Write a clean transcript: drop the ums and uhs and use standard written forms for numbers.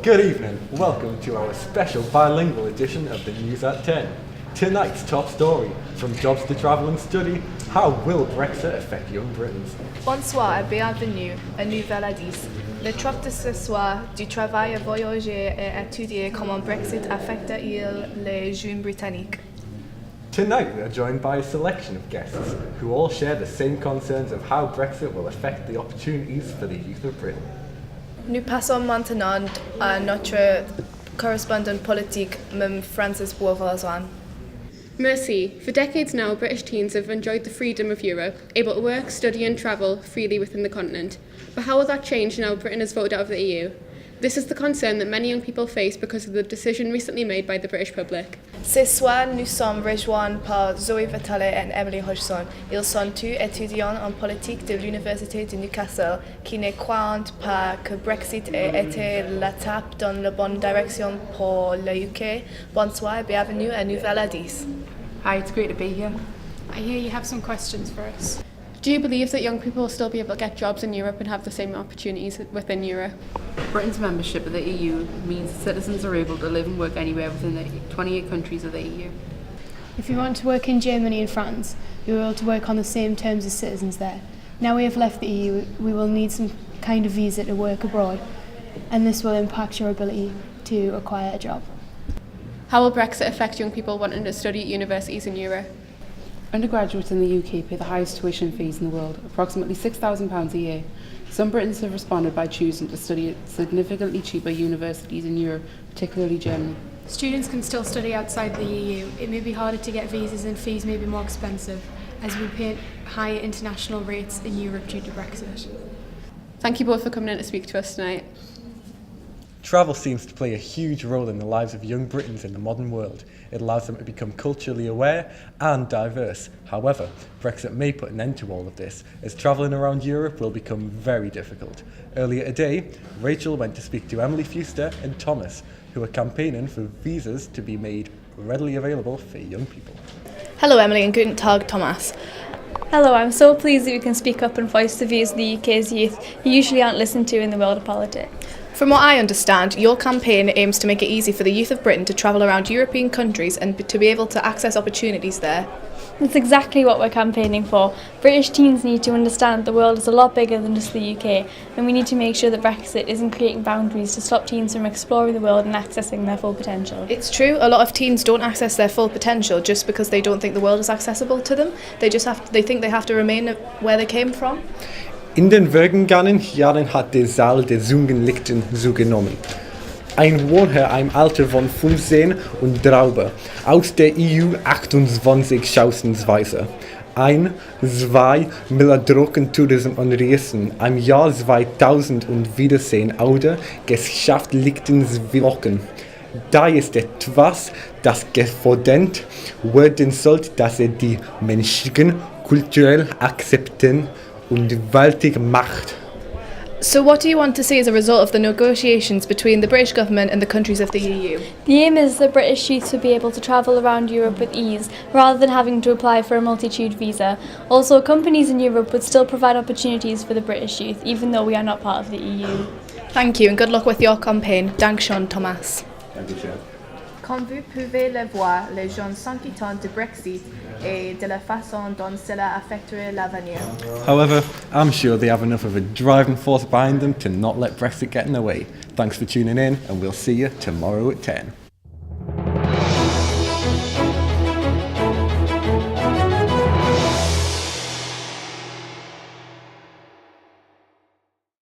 Good evening, welcome to our special bilingual edition of the News at 10. Tonight's top story, from jobs to travel and study, how will Brexit affect young Britons? Bonsoir et bienvenue à Nouvelle à 10. Le top de ce soir, du travail à voyager et étudier comment Brexit affecte-t-il les jeunes britanniques. Tonight we are joined by a selection of guests who all share the same concerns of how Brexit will affect the opportunities for the youth of Britain. Nous passons maintenant à notre correspondant politique, Mme Frances Bourgeois. Merci. For decades now, British teens have enjoyed the freedom of Europe, able to work, study and travel freely within the continent. But how will that change now Britain has voted out of the EU? This is the concern that many young people face because of the decision recently made by the British public. Ce soir, nous sommes rejoints par Zoe Vitale et Emily Hodgson. Ils sont tous étudiants en politique de l'Université de Newcastle qui ne croient pas que Brexit ait été l'étape dans la bonne direction pour le UK. Bonsoir et bienvenue à Nouvelle à 10. Hi, it's great to be here. I hear you have some questions for us. Do you believe that young people will still be able to get jobs in Europe and have the same opportunities within Europe? Britain's membership of the EU means citizens are able to live and work anywhere within the 28 countries of the EU. If you want to work in Germany and France, you're able to work on the same terms as citizens there. Now we have left the EU, we will need some kind of visa to work abroad, and this will impact your ability to acquire a job. How will Brexit affect young people wanting to study at universities in Europe? Undergraduates in the UK pay the highest tuition fees in the world, approximately £6,000 a year. Some Britons have responded by choosing to study at significantly cheaper universities in Europe, particularly Germany. Students can still study outside the EU. It may be harder to get visas and fees may be more expensive, as we pay higher international rates in Europe due to Brexit. Thank you both for coming in to speak to us tonight. Travel seems to play a huge role in the lives of young Britons in the modern world. It allows them to become culturally aware and diverse. However, Brexit may put an end to all of this, as travelling around Europe will become very difficult. Earlier today, Rachel went to speak to Emily Fuster and Thomas, who are campaigning for visas to be made readily available for young people. Hello Emily and guten Tag Thomas. Hello, I'm so pleased that we can speak up and voice the views of the UK's youth who usually aren't listened to in the world of politics. From what I understand, your campaign aims to make it easy for the youth of Britain to travel around European countries and to be able to access opportunities there. That's exactly what we're campaigning for. British teens need to understand the world is a lot bigger than just the UK, and we need to make sure that Brexit isn't creating boundaries to stop teens from exploring the world and accessing their full potential. It's true, a lot of teens don't access their full potential just because they don't think the world is accessible to them. They think they have to remain where they came from. In den vergangenen Jahren hat der Saal der Jugendlichen zugenommen. Ein Wohnherr im Alter von 15 und darüber aus der EU 28 Schausensweise. 2 Milliarden Tourism und Reisen im Jahr 2000 und Wiedersehen oder gesellschaftlichen Wirken. Da ist etwas, das gefordert werden sollte, dass die Menschen kulturell akzeptieren und gewaltig macht. So what do you want to see as a result of the negotiations between the British government and the countries of the EU? The aim is that British youth would be able to travel around Europe with ease, rather than having to apply for a multitude visa. Also, companies in Europe would still provide opportunities for the British youth, even though we are not part of the EU. Thank you and good luck with your campaign. Dankeschön, Thomas. Thank you, Chair. Comme vous pouvez le voir, les jeunes s'inquiètent du Brexit et de la façon dont cela affecterait l'avenir. However, I'm sure they have enough of a driving force behind them to not let Brexit get in the way. Thanks for tuning in, and we'll see you tomorrow at 10.